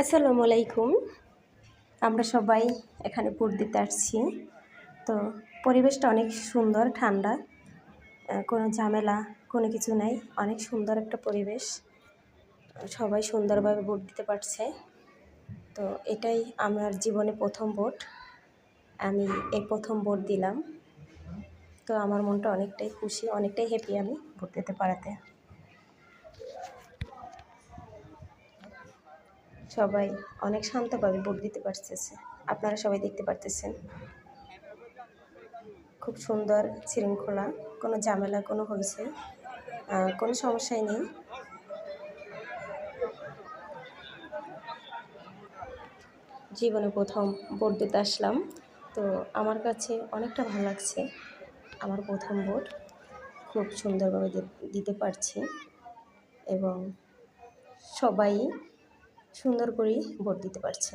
আসসালামু আলাইকুম। আমরা সবাই এখানে ভোট দিতে আসছি। তো পরিবেশটা অনেক সুন্দর, ঠান্ডা, কোনো ঝামেলা, কোনো কিছু নাই। অনেক সুন্দর একটা পরিবেশ। সবাই সুন্দরভাবে ভোট দিতে পারছে। তো এটাই আমার জীবনে প্রথম ভোট। আমি এই প্রথম ভোট দিলাম। তো আমার মনটা অনেকটাই খুশি, অনেকটাই হ্যাপি আমি ভোট দিতে পারাতে। সবাই অনেক শান্তভাবে ভোট দিতে পারতেছে। আপনারা সবাই দেখতে পারতেছেন। খুব সুন্দর শৃঙ্খলা, কোনো ঝামেলা, কোনো হইচই, কোনো সমস্যাই নেই। জীবনে প্রথম ভোট দিতে আসলাম। তো আমার কাছে অনেকটা ভালো লাগছে। আমার প্রথম ভোট খুব সুন্দরভাবে দিতে পারছি এবং সবাই সুন্দর করেই ভোট দিতে পারছে।